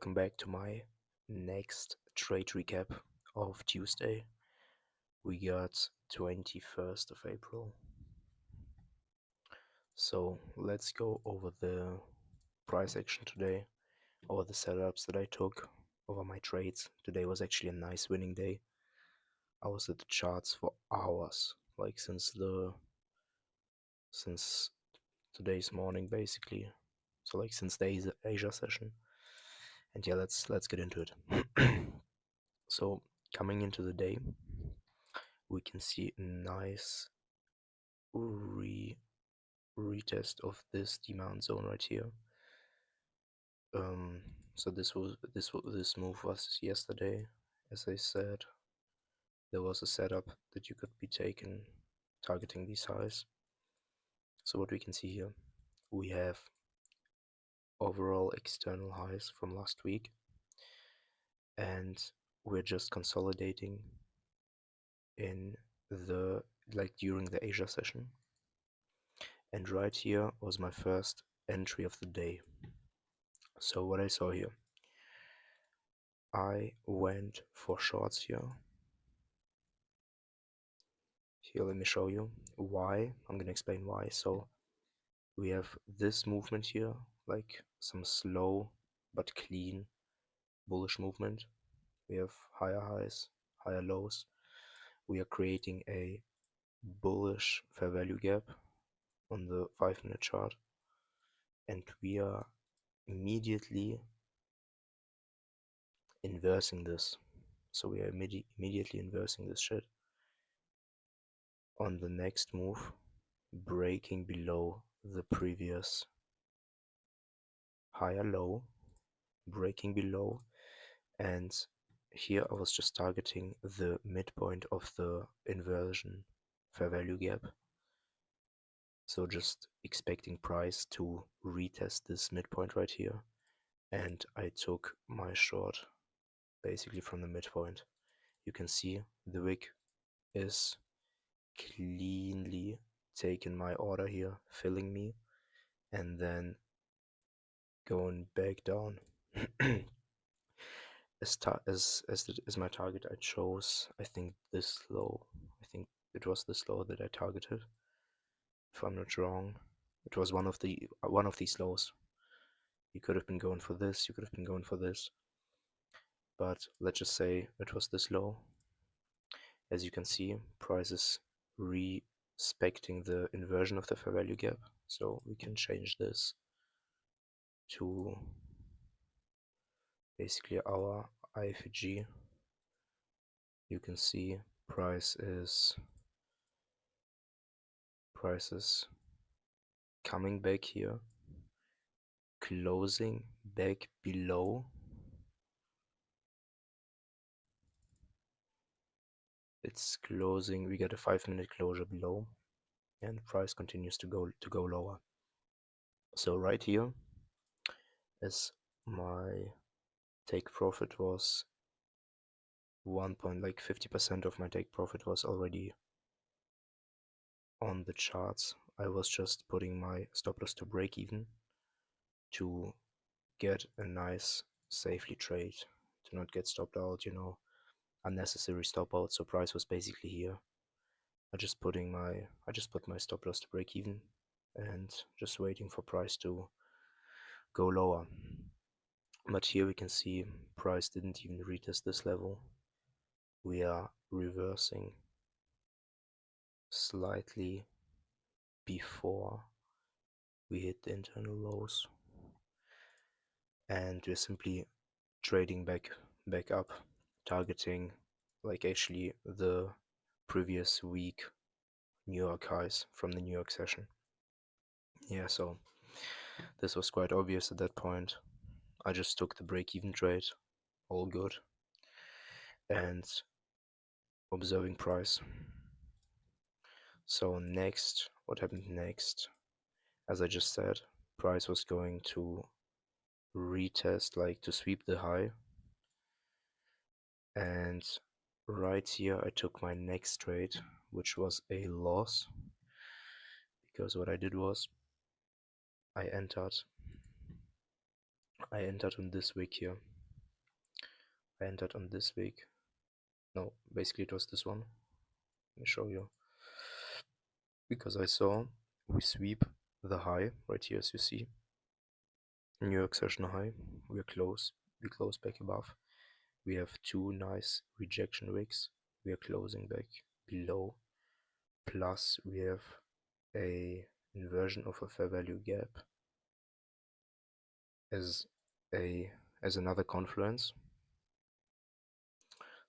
Welcome back to my next trade recap of Tuesday. We got 21st of April. So let's go over the price action today, over the setups that I took, over my trades. Today was actually a nice winning day. I was at the charts for hours, like since today's morning basically. So like since the Asia session. And yeah, let's get into it. So coming into the day, we can see a nice retest of this demand zone right here. So this move was yesterday, as I said. There was a setup that you could be taken targeting these highs. So what we can see here, we have overall external highs from last week, and we're just consolidating in the during the Asia session. And right here was my first entry of the day. So what I saw here, I went for shorts here. Here, let me show you why. I'm gonna explain why. So we have this movement here, like some slow but clean bullish movement. We have higher highs, higher lows. We are creating a bullish fair value gap on the 5-minute chart, and we are immediately inversing this. So we are immediately inversing this shit on the next move, breaking below the previous higher low, breaking below, and here I was just targeting the midpoint of the inversion fair value gap. So just expecting price to retest this midpoint right here, and I took my short basically from the midpoint. You can see the wick is cleanly taking my order here, filling me, and then going back down. as my target, I chose, I think, this low. I think it was this low that I targeted, if I'm not wrong. It was one of these lows. You could have been going for this, you could have been going for this, but let's just say it was this low. As you can see, price is respecting the inversion of the fair value gap, so we can change this to basically our IFG. You can see price is coming back here, closing back below. It's closing, we get a 5-minute closure below, and price continues to go lower. So right here, as my take profit was 50% of my take profit was already on the charts. I was just putting my stop loss to break even to get a nice safely trade, to not get stopped out, unnecessary stop out. So price was basically here. I just put my stop loss to break even and just waiting for price to go lower. But here we can see price didn't even retest this level. We are reversing slightly before we hit the internal lows, and we're simply trading back up, targeting actually the previous week New York highs from the New York session. Yeah, so this was quite obvious at that point. I just took the break-even trade, all good, and observing price. So next, what happened next? As I just said, price was going to retest, to sweep the high, and right here I took my next trade, which was a loss, because what I did was I entered on this wick here. I entered on this week. No, basically it was this one. Let me show you. Because I saw we sweep the high right here, as you see. New York session high. We close back above. We have two nice rejection wicks. We are closing back below. Plus we have a inversion of a fair value gap as another confluence.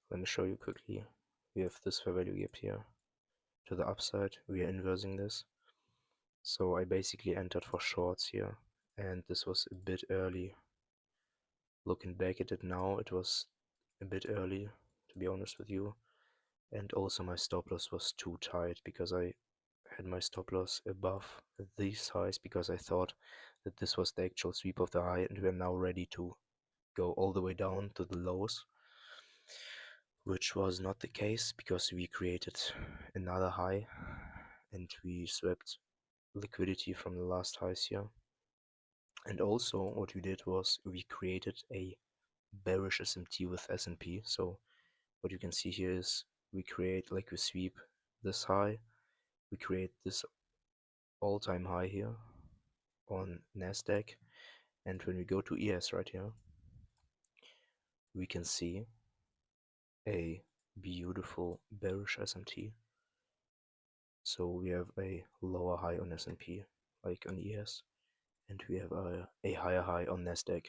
Let me show you quickly. We have this fair value gap here to the upside. We are inversing this. So I basically entered for shorts here, and this was a bit early. Looking back at it now, it was a bit early, to be honest with you. And also my stop loss was too tight because I had my stop loss above these highs because I thought that this was the actual sweep of the high and we're now ready to go all the way down to the lows, which was not the case because we created another high and we swept liquidity from the last highs here. And also what we did was we created a bearish SMT with S&P. So what you can see here is we sweep this high, we create this all-time high here on Nasdaq, and when we go to ES right here, we can see a beautiful bearish SMT. So we have a lower high on S&P, like on ES, and we have a higher high on Nasdaq.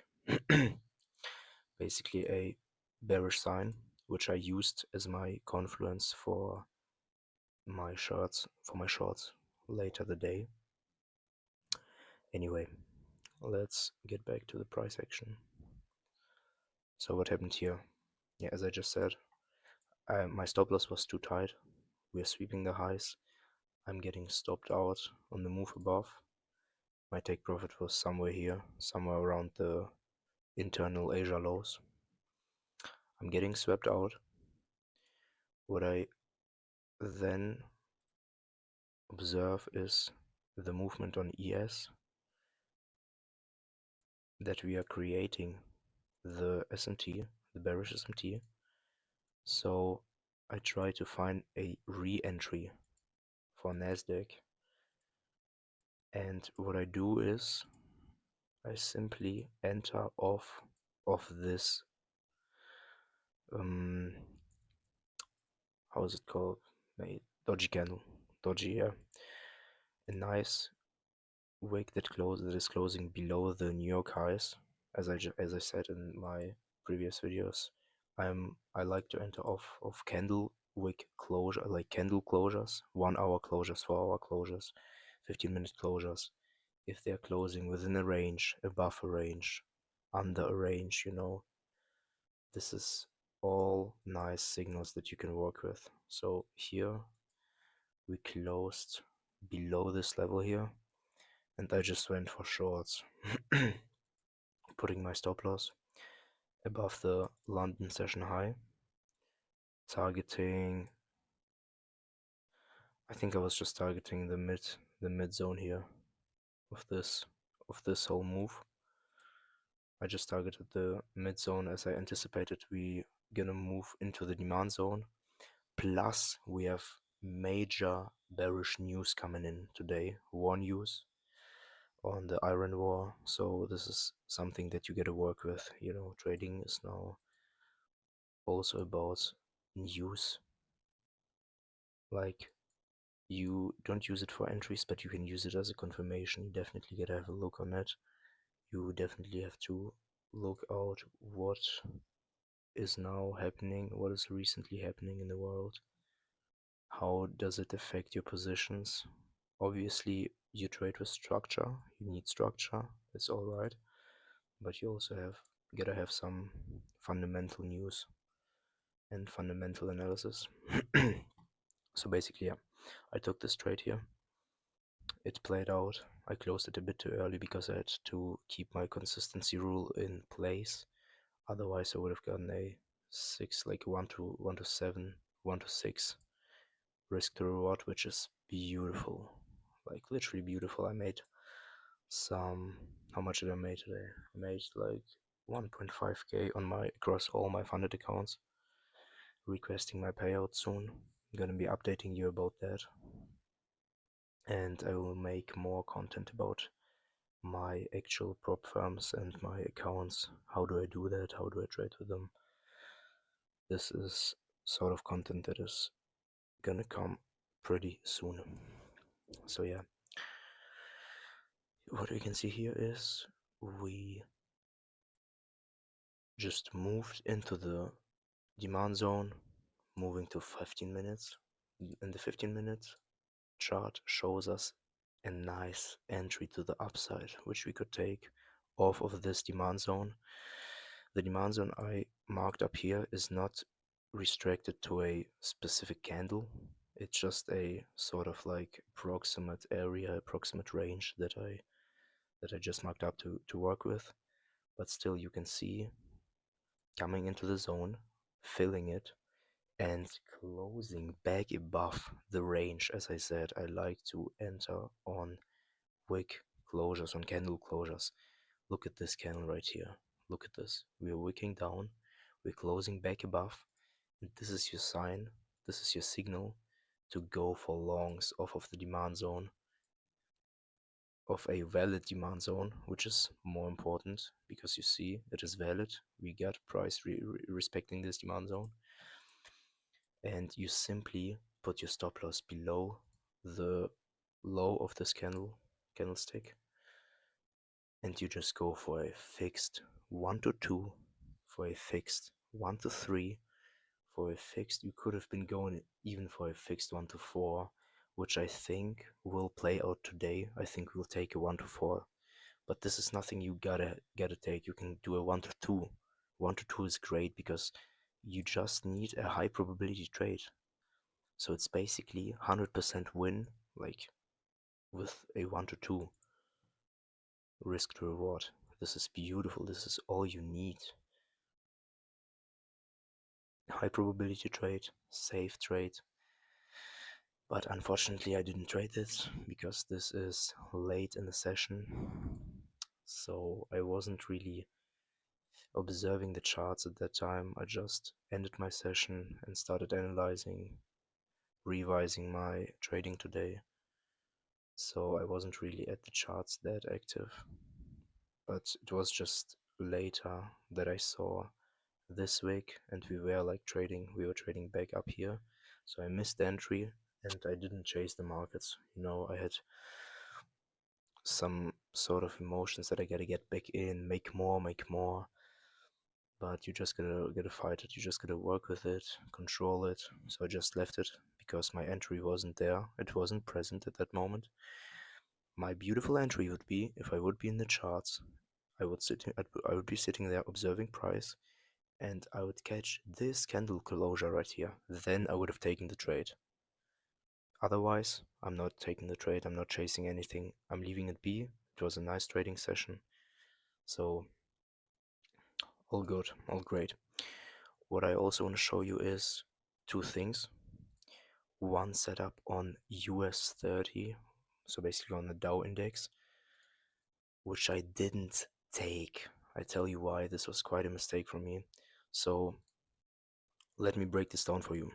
Basically a bearish sign, which I used as my confluence for my shorts later the day. Anyway, let's get back to the price action. So what happened here? Yeah, as I just said, my stop loss was too tight. We're sweeping the highs. I'm getting stopped out on the move above. My take profit was somewhere here, somewhere around the internal Asia lows. I'm getting swept out. What I then observe is the movement on ES, that we are creating the SMT, the bearish SMT. So I try to find a re-entry for Nasdaq, and what I do is I simply enter off of this how is it called? A doji candle. Doji, yeah. A nice wick that is closing below the New York highs. As I said in my previous videos, I like to enter off of candle wick closure, like candle closures, 1 hour closures, 4 hour closures, 15-minute closures. If they're closing within a range, above a range, under a range, this is all nice signals that you can work with. So here we closed below this level here, and I just went for shorts, putting my stop loss above the London session high, targeting, I think I was just targeting the mid zone here of this whole move. I just targeted the mid zone as I anticipated we gonna move into the demand zone. Plus we have major bearish news coming in today, war news on the Iran war. So this is something that you gotta work with. Trading is now also about news. Like, you don't use it for entries, but you can use it as a confirmation. You definitely gotta have a look on it. You definitely have to look out what is now happening, what is recently happening in the world. How does it affect your positions? Obviously, you trade with structure. You need structure. It's all right, but you also gotta have some fundamental news and fundamental analysis. So basically, yeah, I took this trade here. It played out. I closed it a bit too early because I had to keep my consistency rule in place. Otherwise, I would have gotten a 6, like 1 to 7, 1 to 6 risk to reward, which is beautiful, like literally beautiful. I made how much did I make today? I made like 1.5k on my across all my funded accounts, requesting my payout soon. I'm gonna be updating you about that, and I will make more content about my actual prop firms and my accounts. How do I do that? How do I trade with them? This is sort of content that is gonna come pretty soon. So yeah, what we can see here is we just moved into the demand zone, moving to 15 minutes. And the 15 minutes chart shows us a nice entry to the upside, which we could take off of this demand zone. The demand zone I marked up here is not restricted to a specific candle. It's just a sort of like approximate area, approximate range that I just marked up to work with. But still you can see coming into the zone, filling it, and closing back above the range. As I said, I like to enter on wick closures, on candle closures. Look at this candle right here. Look at this. We're wicking down, we're closing back above, and this is your sign, this is your signal to go for longs off of the demand zone, of a valid demand zone, which is more important because you see it is valid. We got price respecting this demand zone, and you simply put your stop loss below the low of this candlestick, and you just go for a fixed 1 to 2, for a fixed 1 to 3, for a fixed, you could have been going even for a fixed 1 to 4, which I think will play out today. I think we'll take a 1 to 4, but this is nothing you gotta take. You can do a 1 to 2. 1 to 2 is great because you just need a high probability trade. So it's basically 100% win, like with a 1 to 2 risk to reward. This is beautiful. This is all you need. High probability trade, safe trade. But unfortunately I didn't trade this because this is late in the session. So I wasn't really observing the charts at that time. I just ended my session and started analyzing, revising my trading today. So I wasn't really at the charts that active. But it was just later that I saw this week, and we were trading back up here. So I missed the entry and I didn't chase the markets. I had some sort of emotions that I gotta get back in, make more. But you just gotta fight it. You just gotta work with it, control it. So I just left it because my entry wasn't there. It wasn't present at that moment. My beautiful entry would be if I would be in the charts. I would be sitting there observing price, and I would catch this candle closure right here. Then I would have taken the trade. Otherwise, I'm not taking the trade. I'm not chasing anything. I'm leaving it be. It was a nice trading session. So all good, all great. What I also want to show you is two things. One setup on US 30, so basically on the Dow index, which I didn't take. I tell you why, this was quite a mistake for me. So let me break this down for you.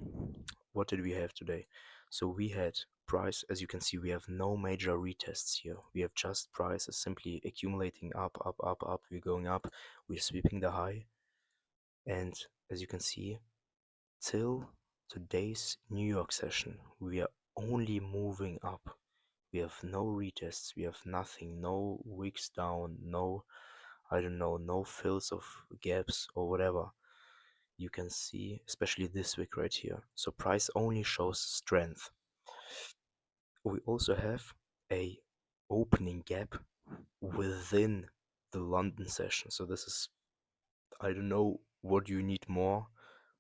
What did we have today? So we had price, as you can see, we have no major retests here. We have just prices simply accumulating up. We're going up, we're sweeping the high. And as you can see, till today's New York session, we are only moving up. We have no retests, we have nothing, no wicks down, no, I don't know, no fills of gaps or whatever. You can see, especially this wick right here. So price only shows strength. We also have a opening gap within the London session. So this is, I don't know what you need more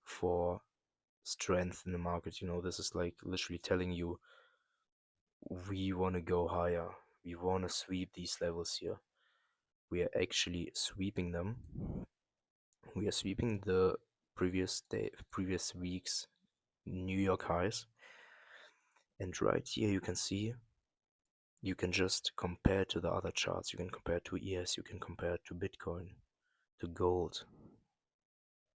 for strength in the market. This is like literally telling you we want to go higher. We want to sweep these levels here. We are actually sweeping them. We are sweeping the previous week's New York highs. And right here you can see, you can just compare to the other charts. You can compare to ES, you can compare to Bitcoin. to gold